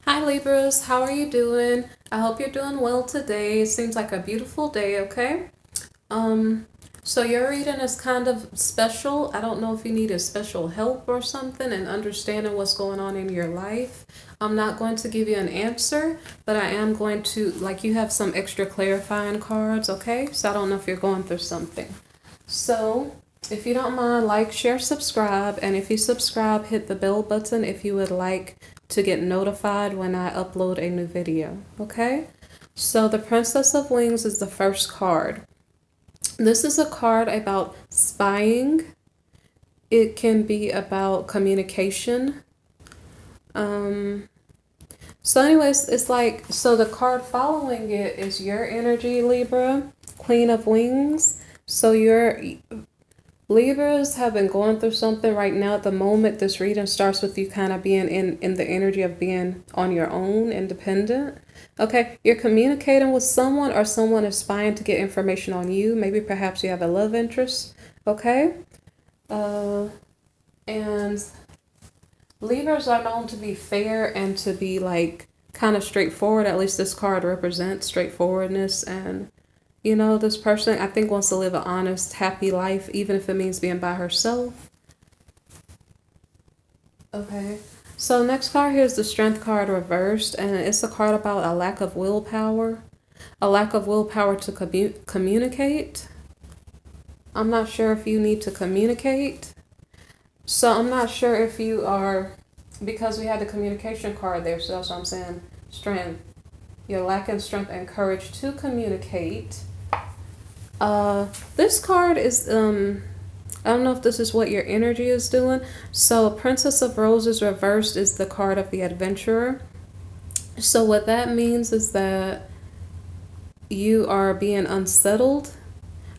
Hi Libras, how are you doing? I hope you're doing well today. It seems like a beautiful day, okay? Um, so your reading is kind of special. I don't know if you need a special help or something and understanding what's going on in your life. I'm not going to give you an answer, but I am going to, like, you have some extra clarifying cards, okay? So I don't know if you're going through something. So if you don't mind, like, share, subscribe, and if you subscribe, hit the bell button if you would like to get notified when I upload a new video, okay? So the Princess of Wings is the first card. This is a card about spying. It can be about communication. So anyways, it's like, so the card following it is your energy, Libra, Queen of Wings. So your Libras have been going through something right now. At the moment this reading starts with you kind of being in the energy of being on your own, independent. Okay, you're communicating with someone or someone is spying to get information on you. Maybe perhaps you have a love interest. Okay. And Libras are known to be fair and to be like kind of straightforward. At least this card represents straightforwardness. And you know, this person, I think, wants to live an honest, happy life, even if it means being by herself. Okay. So next card here is the Strength card reversed, and it's a card about a lack of willpower. A lack of willpower to communicate. I'm not sure if you need to communicate. So I'm not sure if you are, because we had the communication card there, so that's what I'm saying. Strength. You're lacking strength and courage to communicate. This card is, I don't know if this is what your energy is doing. So Princess of Roses reversed is the card of the adventurer. So what that means is that you are being unsettled.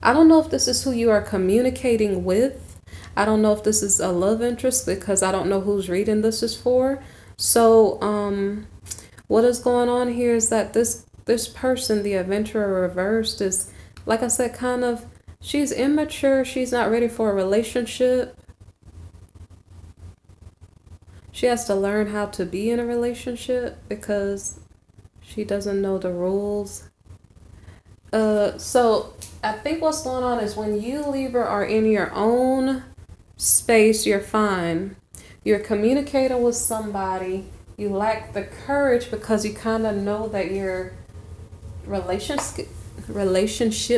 I don't know if this is who you are communicating with. I don't know if this is a love interest because I don't know whose reading this is for. So, what is going on here is that this person, the adventurer reversed, is, like I said, kind of, she's immature. She's not ready for a relationship. She has to learn how to be in a relationship because she doesn't know the rules. So I think what's going on is when you, Libra, are in your own space, you're fine. You're communicating with somebody. You lack the courage because you kind of know that your relationship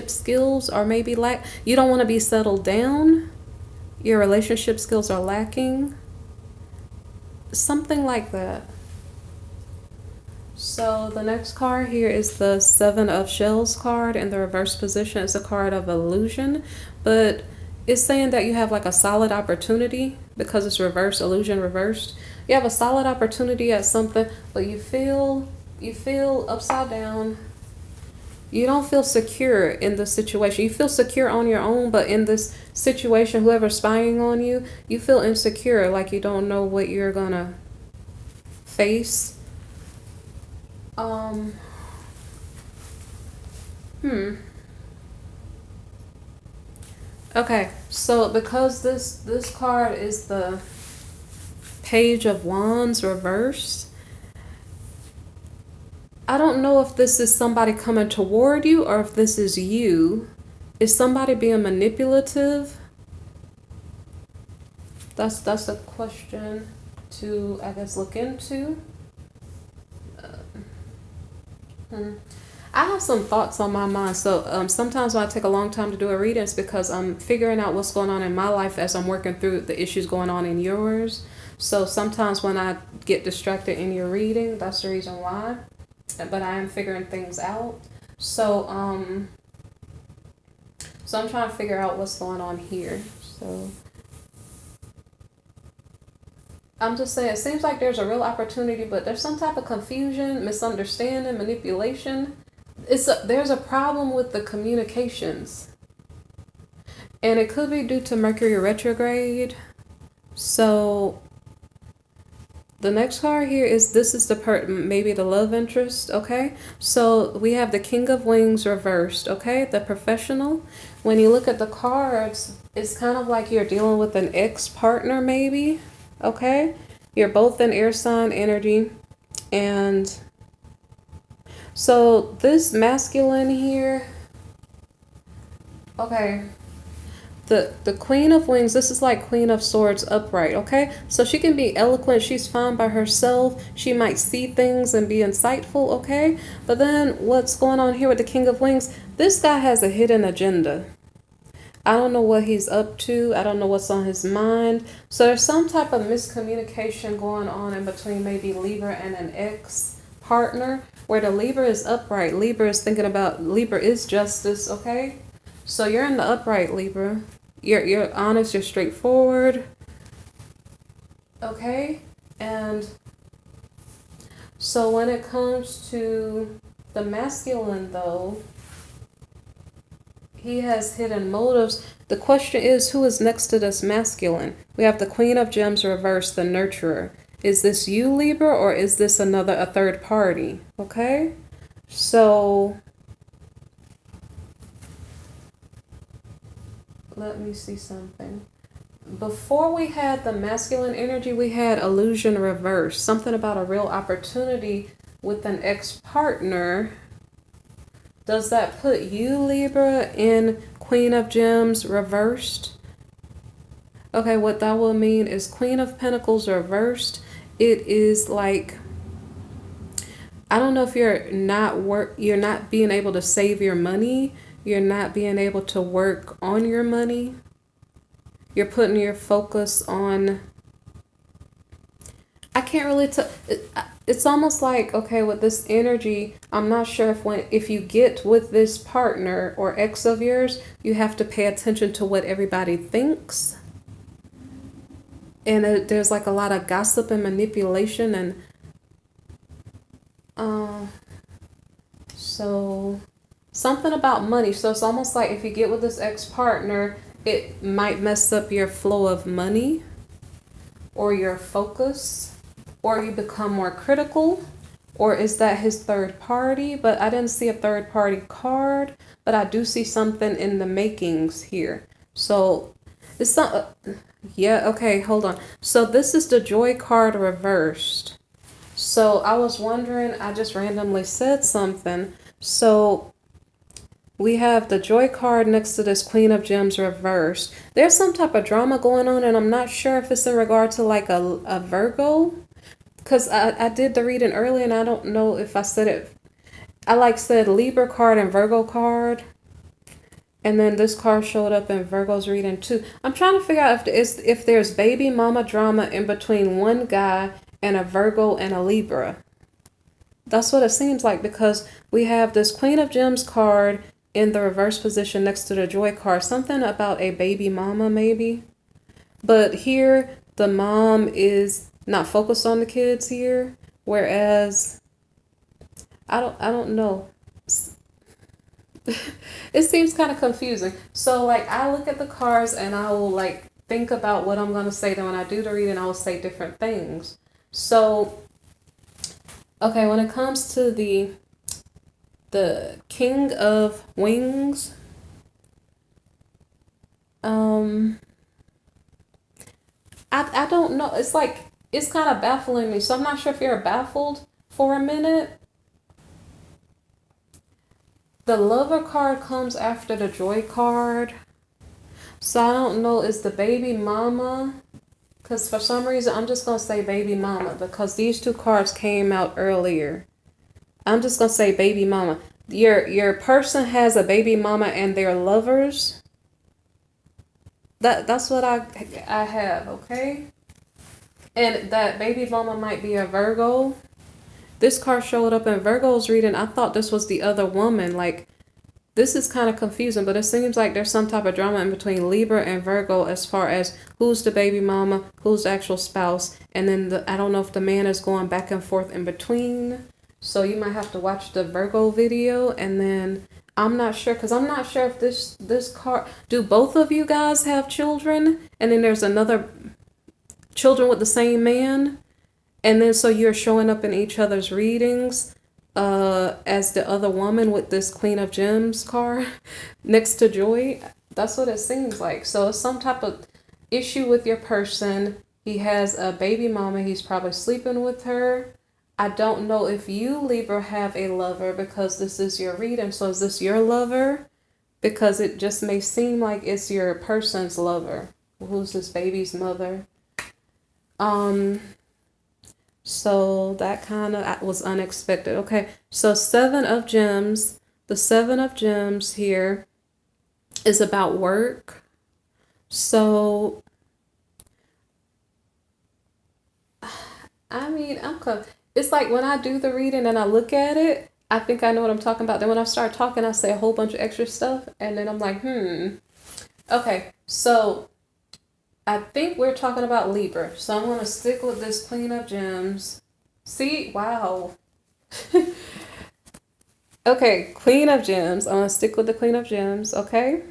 skills are maybe you don't want to be settled down. Your relationship skills are lacking. Something like that. So the next card here is the Seven of Shells card. In the reverse position, it's a card of illusion, but it's saying that you have like a solid opportunity because it's reverse, illusion reversed. You have a solid opportunity at something, but you feel upside down. You don't feel secure in the situation. You feel secure on your own, but in this situation, whoever's spying on you, you feel insecure, like you don't know what you're gonna face. Okay, so because this card is the Page of Wands reversed, I don't know if this is somebody coming toward you or if this is you. Is somebody being manipulative? That's a question to, I guess, look into. I have some thoughts on my mind. So sometimes when I take a long time to do a reading, it's because I'm figuring out what's going on in my life as I'm working through the issues going on in yours. So sometimes when I get distracted in your reading, that's the reason why. But I am figuring things out. So I'm trying to figure out what's going on here. So I'm just saying, it seems like there's a real opportunity, but there's some type of confusion, misunderstanding, manipulation. There's a problem with the communications. And it could be due to Mercury retrograde. So the next card here is, this is maybe the love interest, okay? So we have the King of Wings reversed, okay? The professional. When you look at the cards, it's kind of like you're dealing with an ex-partner maybe, okay? You're both in air sign energy. And so this masculine here, okay, the Queen of Wings, this is like Queen of Swords upright, okay? So she can be eloquent, she's fine by herself, she might see things and be insightful, okay? But then what's going on here with the King of Wings? This guy has a hidden agenda. I don't know what he's up to. I don't know what's on his mind. So there's some type of miscommunication going on in between maybe Libra and an ex-partner, where the Libra is upright. Libra is thinking about, Libra is justice, okay? So you're in the upright, Libra. You're honest, you're straightforward. Okay? And so when it comes to the masculine though, he has hidden motives. The question is, who is next to this masculine? We have the Queen of Gems reversed, the nurturer. Is this you, Libra, or is this a third party? Okay? So let me see something. Before we had the masculine energy, we had illusion reverse. Something about a real opportunity with an ex-partner. Does that put you, Libra, in Queen of Gems reversed? Okay, what that will mean is Queen of Pentacles reversed. It is like, I don't know if you're not being able to save your money. You're not being able to work on your money. You're putting your focus on, I can't really tell. It's almost like, okay, with this energy, I'm not sure if you get with this partner or ex of yours, you have to pay attention to what everybody thinks. And there's like a lot of gossip and manipulation, and so something about money. So it's almost like if you get with this ex-partner, it might mess up your flow of money or your focus, or you become more critical, or is that his third party? But I didn't see a third party card, but I do see something in the makings here. So it's not, yeah, okay, hold on. So this is the Joy card reversed. So I was wondering, I just randomly said something. So we have the Joy card next to this Queen of Gems reversed. There's some type of drama going on, and I'm not sure if it's in regard to like a Virgo. Because I did the reading earlier, and I don't know if I said it. I said Libra card and Virgo card. And then this card showed up in Virgo's reading too. I'm trying to figure out if there's baby mama drama in between one guy and a Virgo and a Libra. That's what it seems like, because we have this Queen of Gems card in the reverse position next to the Joy card. Something about a baby mama maybe. But here the mom is not focused on the kids here, whereas I don't know. It seems kind of confusing. So like I look at the cards and I will like think about what I'm going to say. Then when I do the reading, I will say different things. So okay, when it comes to the King of Wings, I don't know. It's like, it's kind of baffling me. So I'm not sure if you're baffled for a minute. The Lover card comes after the Joy card. So I don't know, is the baby mama? Because for some reason, I'm just going to say baby mama, because these two cards came out earlier. I'm just going to say baby mama. Your person has a baby mama and they're lovers. That's what I have, okay? And that baby mama might be a Virgo. This card showed up in Virgo's reading. I thought this was the other woman. Like, this is kind of confusing, but it seems like there's some type of drama in between Libra and Virgo as far as who's the baby mama, who's the actual spouse, and then I don't know if the man is going back and forth in between. So you might have to watch the Virgo video, and then I'm not sure, because I'm not sure if this card, do both of you guys have children? And then there's another children with the same man? And then so you're showing up in each other's readings as the other woman with this Queen of Gems card next to Joy. That's what it seems like. So it's some type of issue with your person. He has a baby mama. He's probably sleeping with her. I don't know if you, Libra, have a lover because this is your reading. So is this your lover? Because it just may seem like it's your person's lover. Who's this baby's mother? So that kind of was unexpected. Okay, so Seven of Gems. The Seven of Gems here is about work. So, I mean, it's like when I do the reading and I look at it, I think I know what I'm talking about. Then when I start talking, I say a whole bunch of extra stuff, and then I'm like, Okay, so I think we're talking about Libra. So I'm going to stick with this Queen of Gems. See? Wow. Okay, Queen of Gems. I'm going to stick with the Queen of Gems, okay?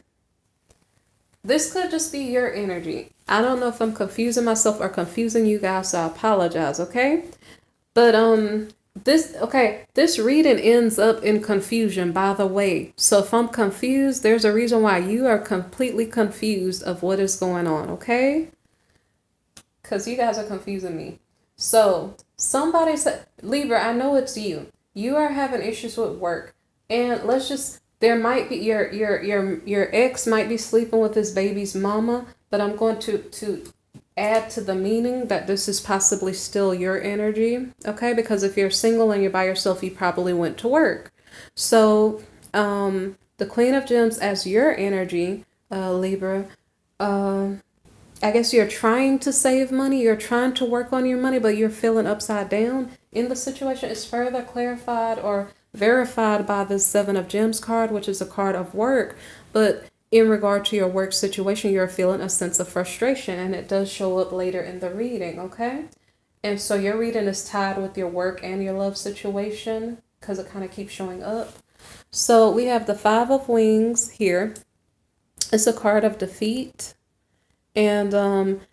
This could just be your energy. I don't know if I'm confusing myself or confusing you guys, so I apologize, okay? But this reading ends up in confusion, by the way. So if I'm confused, there's a reason why you are completely confused of what is going on, okay? Because you guys are confusing me. So somebody said, Libra, I know it's you. You are having issues with work. And let's just, there might be, your ex might be sleeping with his baby's mama, but I'm going to add to the meaning that this is possibly still your energy, okay? Because if you're single and you're by yourself, you probably went to work. So the Queen of Gems as your energy, Libra, I guess you're trying to save money, you're trying to work on your money, but you're feeling upside down in the situation. Is further clarified or verified by the Seven of Gems card, which is a card of work. But in regard to your work situation, you're feeling a sense of frustration, and it does show up later in the reading, okay? And so your reading is tied with your work and your love situation because it kind of keeps showing up. So we have the Five of Wings here. It's a card of defeat. And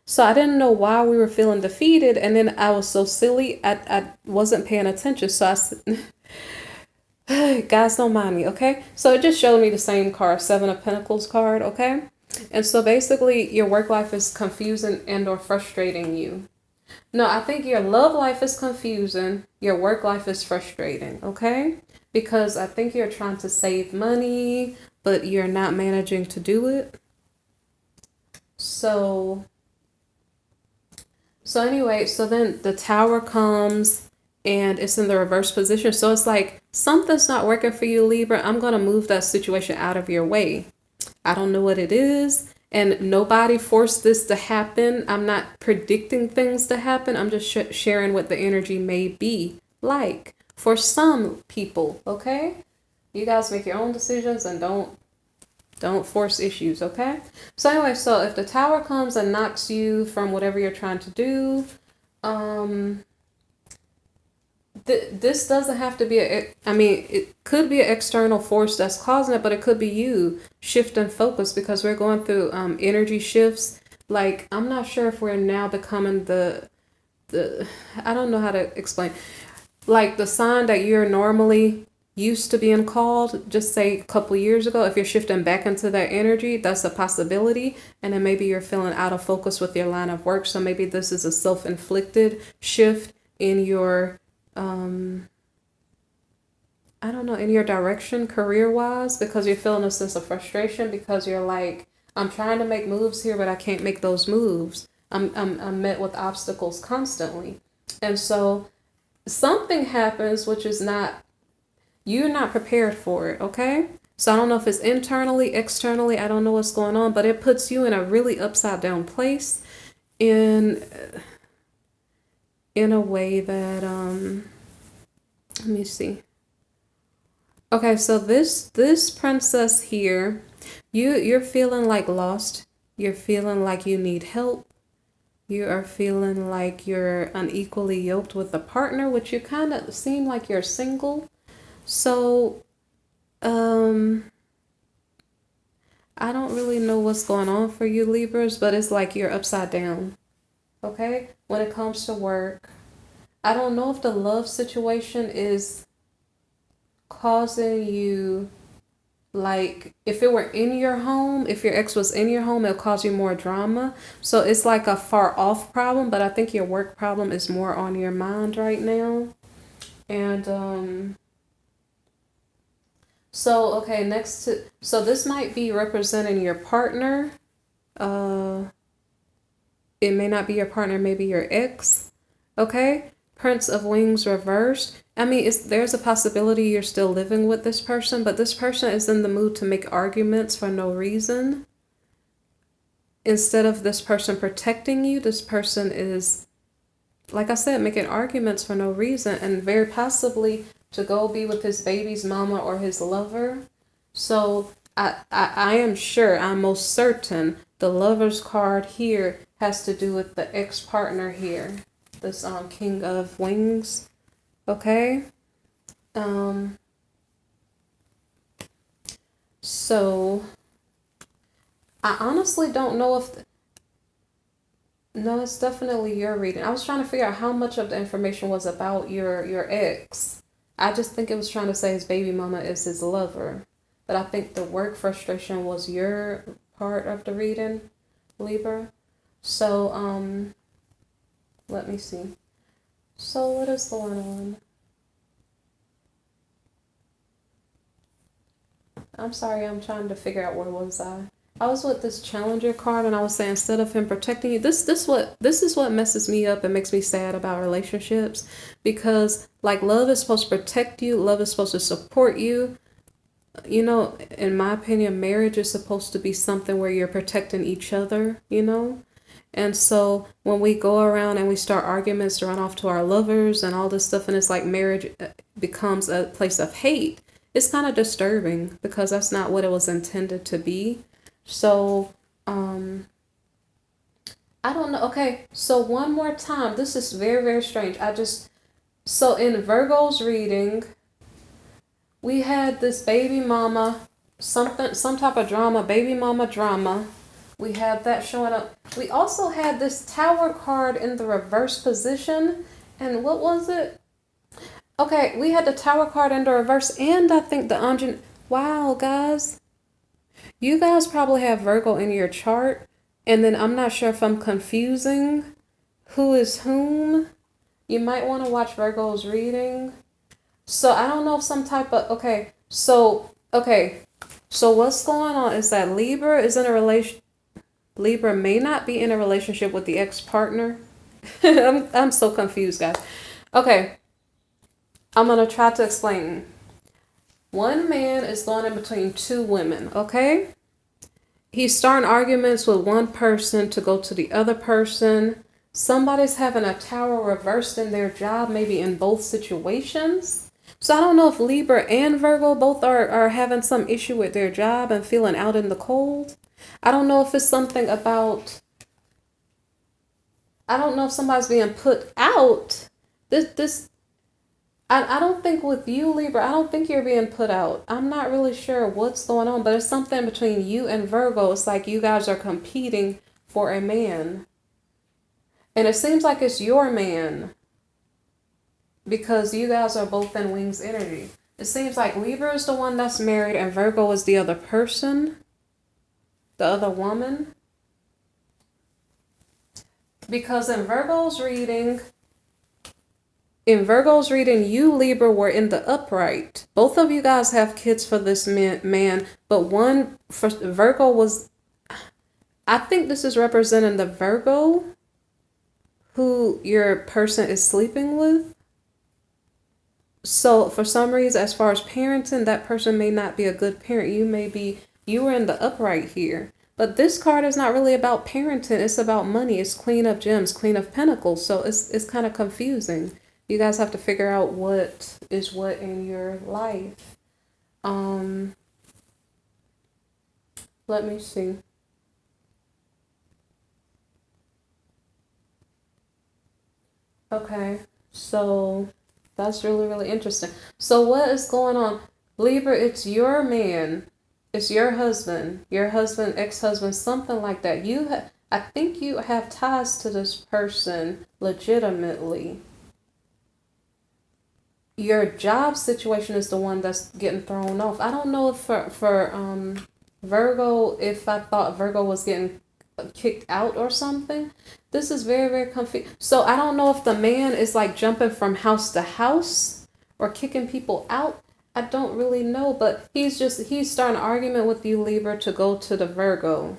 so I didn't know why we were feeling defeated, and then I was so silly, I wasn't paying attention. So guys, don't mind me, okay? So it just showed me the same card, Seven of Pentacles card, okay? And so basically your work life is confusing and or frustrating you. No, I think your love life is confusing, your work life is frustrating, okay? Because I think you're trying to save money, but you're not managing to do it. So anyway, so then the Tower comes and it's in the reverse position. So it's like something's not working for you, Libra. I'm going to move that situation out of your way. I don't know what it is. And nobody forced this to happen. I'm not predicting things to happen. I'm just sharing what the energy may be like for some people, okay? You guys make your own decisions and don't force issues, okay? So anyway, so if the Tower comes and knocks you from whatever you're trying to do, this doesn't have to be it could be an external force that's causing it, but it could be you shifting focus because we're going through energy shifts. Like, I'm not sure if we're now becoming the I don't know how to explain. Like the sign that you're normally used to being called, just say a couple years ago, if you're shifting back into that energy, that's a possibility. And then maybe you're feeling out of focus with your line of work. So maybe this is a self-inflicted shift in your, I don't know, in your direction career-wise, because you're feeling a sense of frustration because you're like, I'm trying to make moves here, but I can't make those moves. I'm met with obstacles constantly. And so something happens, which is you're not prepared for it, okay? So I don't know if it's internally, externally, I don't know what's going on, but it puts you in a really upside down place in a way that, let me see. Okay, so this princess here, you're feeling like lost. You're feeling like you need help. You are feeling like you're unequally yoked with a partner, which you kind of seem like you're single. So, I don't really know what's going on for you, Libras, but it's like you're upside down, okay? When it comes to work, I don't know if the love situation is causing you, like, if it were in your home, if your ex was in your home, it'll cause you more drama. So it's like a far off problem, but I think your work problem is more on your mind right now. And so okay, so this might be representing your partner. It may not be your partner, maybe your ex. Okay? Prince of Wings reversed. I mean, there's a possibility you're still living with this person, but this person is in the mood to make arguments for no reason. Instead of this person protecting you, this person is, like I said, making arguments for no reason, and very possibly to go be with his baby's mama or his lover. So I am sure, I'm most certain, the Lover's card here has to do with the ex-partner here. This King of Wings. Okay? So I honestly don't know if no, it's definitely your reading. I was trying to figure out how much of the information was about your ex. I just think it was trying to say his baby mama is his lover. But I think the work frustration was your part of the reading, Libra. So, let me see. So what is going on? I'm sorry, I'm trying to figure out where was I. I was with this challenger card and I was saying instead of him protecting you, this is what messes me up and makes me sad about relationships, because like love is supposed to protect you, love is supposed to support you. You know, in my opinion, marriage is supposed to be something where you're protecting each other, you know? And so when we go around and we start arguments to run off to our lovers and all this stuff, and it's like marriage becomes a place of hate, it's kind of disturbing because that's not what it was intended to be. So, I don't know. Okay, so one more time. This is very, very strange. So in Virgo's reading, we had this baby mama, some type of drama, baby mama drama. We had that showing up. We also had this Tower card in the reverse position. And what was it? Okay, we had the Tower card in the reverse, and I think the Anjan. Wow, guys. You guys probably have Virgo in your chart, and then I'm not sure if I'm confusing who is whom. You might want to watch Virgo's reading. So I don't know if some type of, okay, so what's going on is that Libra is in a relation, Libra may not be in a relationship with the ex-partner. I'm so confused, guys. Okay, I'm going to try to explain. One man is going in between two women, okay? He's starting arguments with one person to go to the other person. Somebody's having a Tower reversed in their job, maybe in both situations. So I don't know if Libra and Virgo both are having some issue with their job and feeling out in the cold. I don't know if it's something about, I don't know if somebody's being put out. I don't think with you, Libra, I don't think you're being put out. I'm not really sure what's going on, but it's something between you and Virgo. It's like you guys are competing for a man. And it seems like it's your man because you guys are both in Wings energy. It seems like Libra is the one that's married and Virgo is the other person, the other woman. Because in Virgo's reading, you, Libra, were in the upright. Both of you guys have kids for this man, but one for Virgo was, I think this is representing the Virgo who your person is sleeping with. So for some reason, as far as parenting, that person may not be a good parent. You were in the upright here. But this card is not really about parenting. It's about money. It's Queen of Gems, Queen of Pentacles. So it's kind of confusing. You guys have to figure out what is what in your life. Let me see. Okay, so that's really, really interesting. So what is going on? Libra, it's your man. It's your husband, ex-husband, something like that. I think you have ties to this person legitimately. Your job situation is the one that's getting thrown off. I don't know if for Virgo, if I thought Virgo was getting kicked out or something. This is very, very confusing. So I don't know if the man is like jumping from house to house or kicking people out. I don't really know, but he's starting an argument with you, Libra, to go to the Virgo.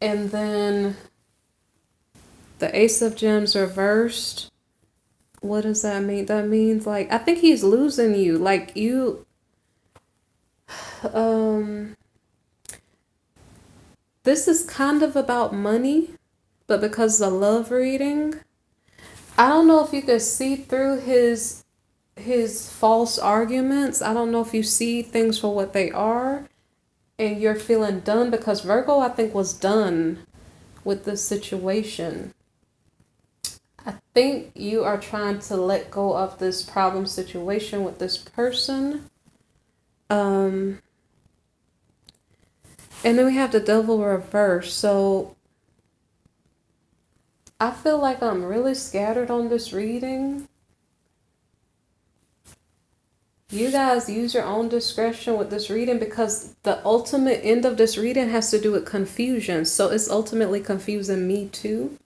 And then the Ace of Gems reversed. What does that mean? That means, like, I think he's losing you. Like, you, this is kind of about money, but because it's a love reading, I don't know if you could see through his false arguments. I don't know if you see things for what they are and you're feeling done, because Virgo, I think, was done with this situation. I think you are trying to let go of this problem situation with this person. And then we have the Devil reverse. So I feel like I'm really scattered on this reading. You guys use your own discretion with this reading, because the ultimate end of this reading has to do with confusion. So it's ultimately confusing me too.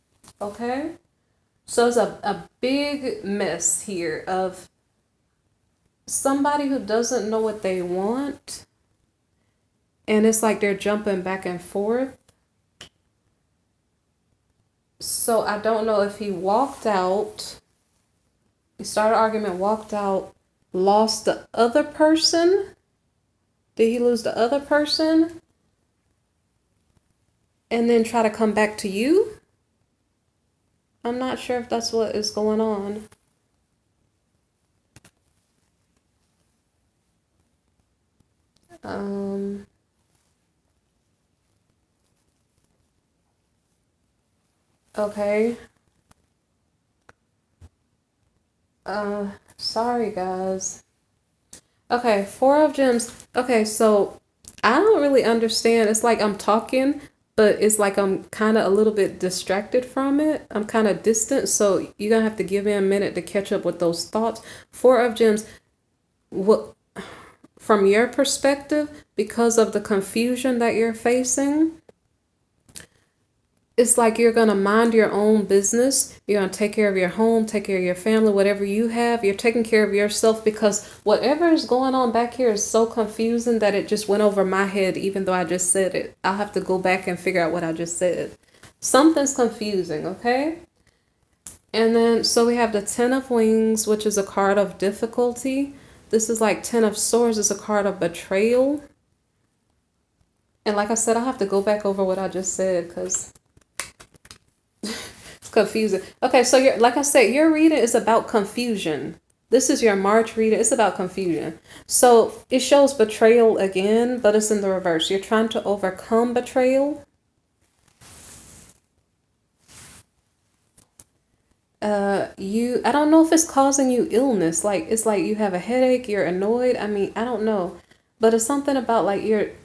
Okay? So it's a big mess here of somebody who doesn't know what they want. And it's like they're jumping back and forth. So I don't know if he walked out, he started an argument, walked out, lost the other person. Did he lose the other person? And then try to come back to you? I'm not sure if that's what is going on. Okay. Sorry guys. Okay, Four of Gems. Okay, so I don't really understand. It's like I'm talking, but it's like I'm kind of a little bit distracted from it. I'm kind of distant, so you're gonna have to give me a minute to catch up with those thoughts. Four of Gems, what, from your perspective, because of the confusion that you're facing, it's like you're going to mind your own business. You're going to take care of your home, take care of your family, whatever you have. You're taking care of yourself, because whatever is going on back here is so confusing that it just went over my head, even though I just said it. I'll have to go back and figure out what I just said. Something's confusing, okay? And then, so we have the Ten of Wings, which is a card of difficulty. This is like Ten of Swords is a card of betrayal. And like I said, I'll have to go back over what I just said, because confusing. Okay, so like I said, your reading is about confusion. This is your March reading. It's about confusion. So it shows betrayal again, but it's in the reverse. You're trying to overcome betrayal. I don't know if it's causing you illness. Like, it's like you have a headache, you're annoyed. I mean, I don't know. But it's something about like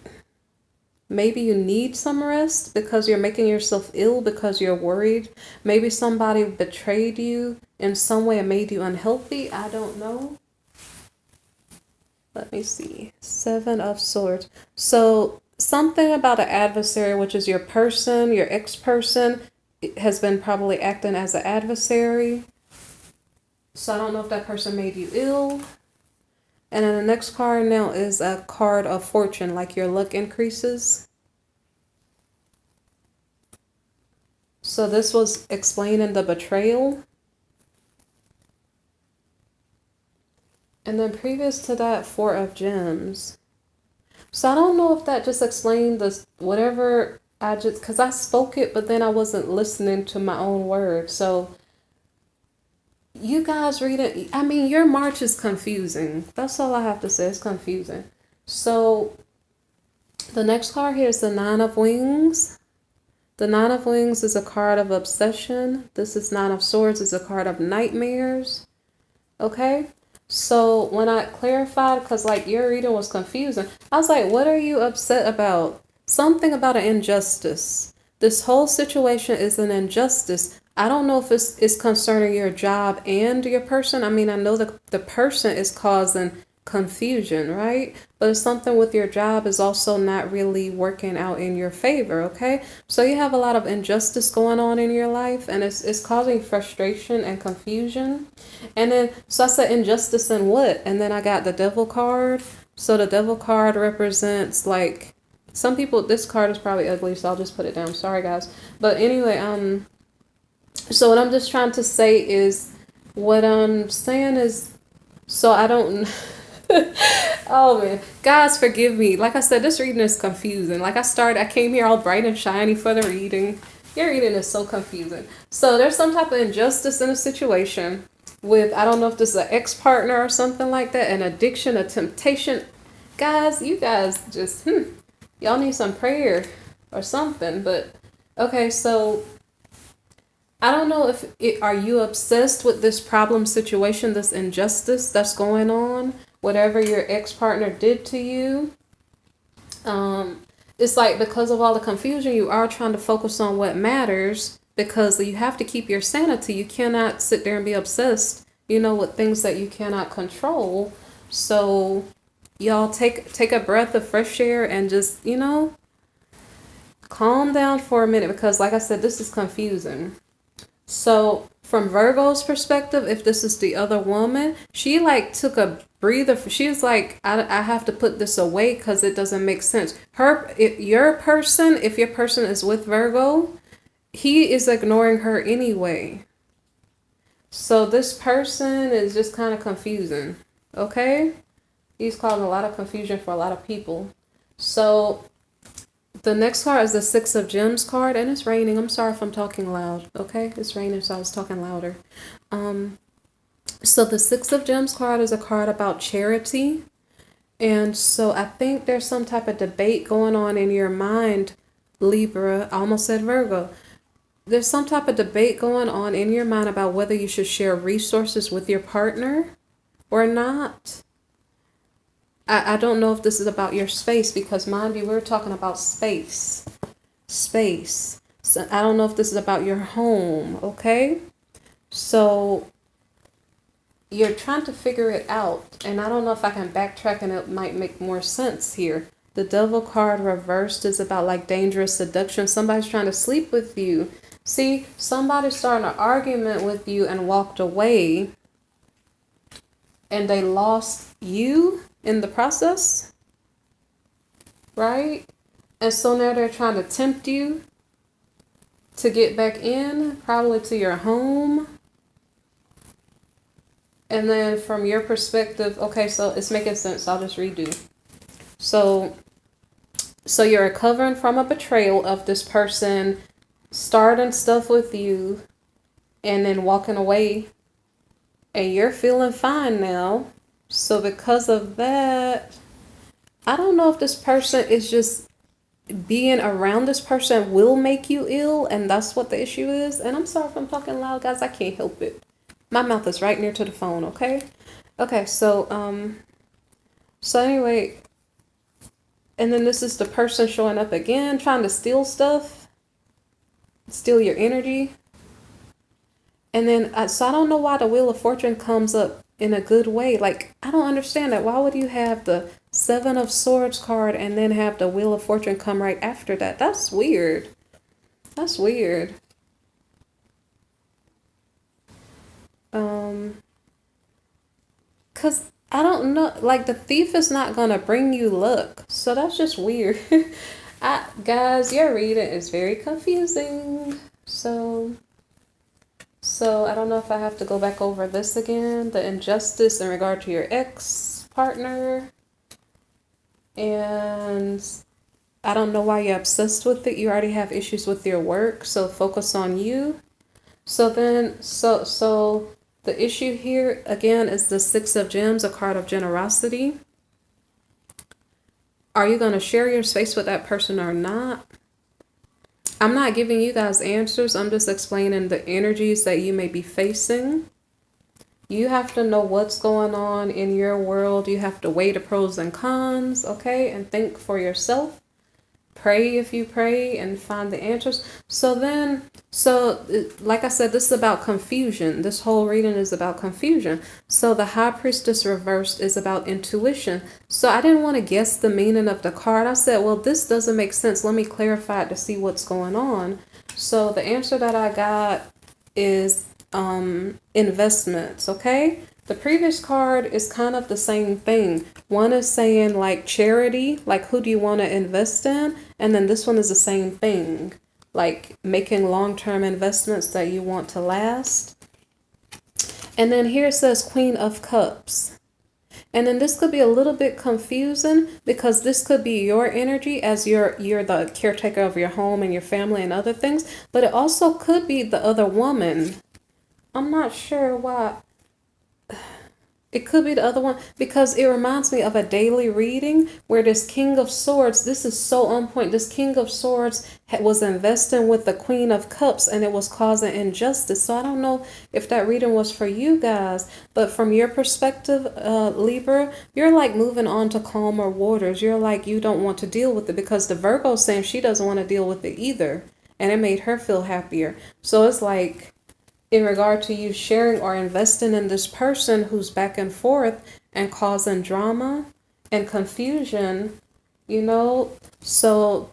maybe you need some rest because you're making yourself ill because you're worried. Maybe somebody betrayed you in some way and made you unhealthy. I don't know. Let me see. Seven of Swords. So something about an adversary, which is your person, your ex-person, has been probably acting as an adversary. So I don't know if that person made you ill. And then the next card now is a card of fortune, like your luck increases. So this was explaining the betrayal. And then previous to that, Four of Gems. So I don't know if that just explained this, whatever I just, because I spoke it, but then I wasn't listening to my own words. So you guys read it. I mean, your March is confusing. That's all I have to say. It's confusing. So the next card here is the Nine of Wings. The Nine of Wings is a card of obsession. This is Nine of Swords is a card of nightmares. Okay. So when I clarified, because like your reading was confusing, I was like, what are you upset about? Something about an injustice. This whole situation is an injustice. I don't know if it's concerning your job and your person. I mean, I know that the person is causing confusion, right? But it's something with your job is also not really working out in your favor, okay? So you have a lot of injustice going on in your life, and it's causing frustration and confusion. And then, so I said injustice in what? And then I got the devil card. So the devil card represents like, some people, this card is probably ugly, so I'll just put it down. Sorry guys. But anyway, so what I'm just trying to say is, what I'm saying is, so I don't, oh man, guys, forgive me. Like I said, this reading is confusing. Like I came here all bright and shiny for the reading. Your reading is so confusing. So there's some type of injustice in a situation with, I don't know if this is an ex-partner or something like that, an addiction, a temptation. Guys, you guys just, y'all need some prayer or something. But okay, so I don't know if are you obsessed with this problem situation, this injustice that's going on, whatever your ex-partner did to you. It's like, because of all the confusion, you are trying to focus on what matters, because you have to keep your sanity. You cannot sit there and be obsessed, with things that you cannot control. So y'all take a breath of fresh air and just, calm down for a minute, because like I said, this is confusing. So from Virgo's perspective, if this is the other woman, she like took a breather. She was like, I have to put this away because it doesn't make sense. If your person is with Virgo, he is ignoring her anyway. So this person is just kind of confusing. Okay? He's causing a lot of confusion for a lot of people. So the next card is the Six of Gems card, and it's raining. I'm sorry if I'm talking loud, okay? It's raining, so I was talking louder. So the Six of Gems card is a card about charity. And so I think there's some type of debate going on in your mind, Libra. I almost said Virgo. There's some type of debate going on in your mind about whether you should share resources with your partner or not. I don't know if this is about your space, because mind you, we're talking about space. So I don't know if this is about your home, okay? So you're trying to figure it out, and I don't know if I can backtrack and it might make more sense here. The Devil card reversed is about like dangerous seduction. Somebody's trying to sleep with you. See, somebody's starting an argument with you and walked away, and they lost you in the process, right? And so now they're trying to tempt you to get back in, probably to your home. And then from your perspective, okay, so it's making sense. I'll just redo. So you're recovering from a betrayal of this person starting stuff with you and then walking away, and you're feeling fine now. So because of that, I don't know if this person is just being around this person will make you ill, and that's what the issue is. And I'm sorry if I'm talking loud, guys. I can't help it. My mouth is right near to the phone, okay? Okay, so anyway, and then this is the person showing up again, trying to steal stuff, steal your energy. And then, so I don't know why the Wheel of Fortune comes up in a good way. Like, I don't understand that. Why would you have the Seven of Swords card and then have the Wheel of Fortune come right after that? That's weird. That's weird. Cause I don't know, like the thief is not gonna bring you luck. So that's just weird. Guys, your reading is very confusing. So I don't know if I have to go back over this again. The injustice in regard to your ex-partner. And I don't know why you're obsessed with it. You already have issues with your work, so focus on you. So then, so the issue here, again, is the Six of Gems, a card of generosity. Are you going to share your space with that person or not? I'm not giving you guys answers. I'm just explaining the energies that you may be facing. You have to know what's going on in your world. You have to weigh the pros and cons, okay? And think for yourself. pray if you pray and find the answers. Like I said, this is about confusion. This whole reading is about confusion. So the High Priestess reversed is about intuition. So I didn't want to guess the meaning of the card. I said, well, this doesn't make sense. Let me clarify it to see what's going on. So the answer that I got is investments, okay? The previous card is kind of the same thing. One is saying like charity, like who do you want to invest in? And then this one is the same thing, like making long-term investments that you want to last. And then here it says Queen of Cups. And then this could be a little bit confusing because this could be your energy as you're the caretaker of your home and your family and other things. But it also could be the other woman. I'm not sure why. It could be the other one because it reminds me of a daily reading where this King of Swords, this is so on point. This King of Swords was investing with the Queen of Cups and it was causing injustice. So I don't know if that reading was for you guys, but from your perspective, Libra, you're like moving on to calmer waters. You're like, you don't want to deal with it because the Virgo is saying she doesn't want to deal with it either. And it made her feel happier. So it's like, in regard to you sharing or investing in this person who's back and forth and causing drama and confusion, you know. So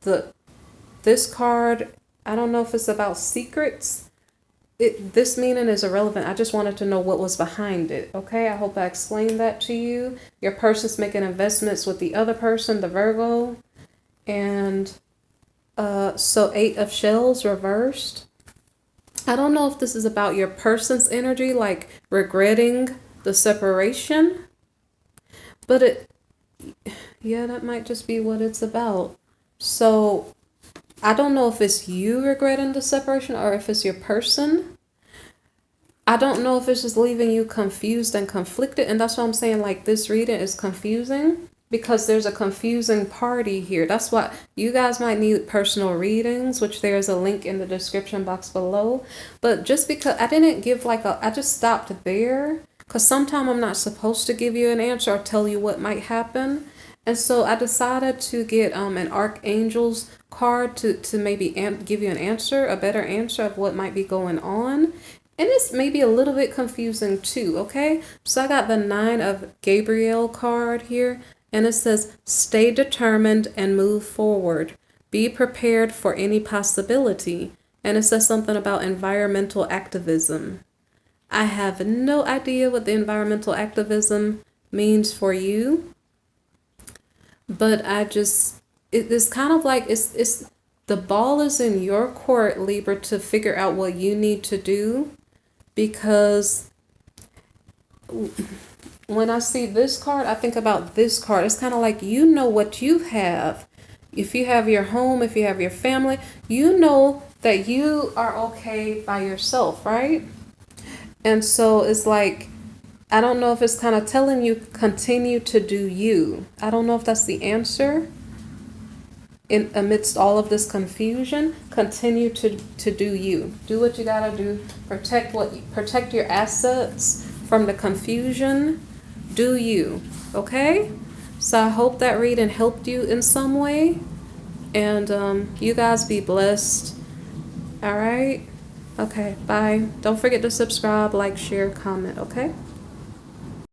this card, I don't know if it's about secrets. This meaning is irrelevant. I just wanted to know what was behind it. Okay, I hope I explained that to you. Your person's making investments with the other person, the Virgo. And so 8 of Shells reversed. I don't know if this is about your person's energy, like regretting the separation, but yeah, that might just be what it's about. So I don't know if it's you regretting the separation or if it's your person. I don't know if it's just leaving you confused and conflicted. And that's what I'm saying, like this reading is confusing because there's a confusing party here. That's why you guys might need personal readings, which there's a link in the description box below. But just because I didn't give I just stopped there because sometimes I'm not supposed to give you an answer or tell you what might happen. And so I decided to get an Archangel's card to maybe give you an answer, a better answer of what might be going on. And it's maybe a little bit confusing too, okay? So I got the 9 of Gabriel card here. And it says, stay determined and move forward. Be prepared for any possibility. And it says something about environmental activism. I have no idea what the environmental activism means for you. But it's kind of like, it's the ball is in your court, Libra, to figure out what you need to do. Because when I see this card, I think about this card. It's kind of like, you know what you have. If you have your home, if you have your family, you know that you are okay by yourself, right? And so it's like, I don't know if it's kind of telling you continue to do you. I don't know if that's the answer. Amidst all of this confusion, continue to do you. Do what you gotta do. Protect your assets from the confusion. Do you, okay? So I hope that reading helped you in some way. And you guys be blessed. All right? Okay, bye. Don't forget to subscribe, like, share, comment, okay?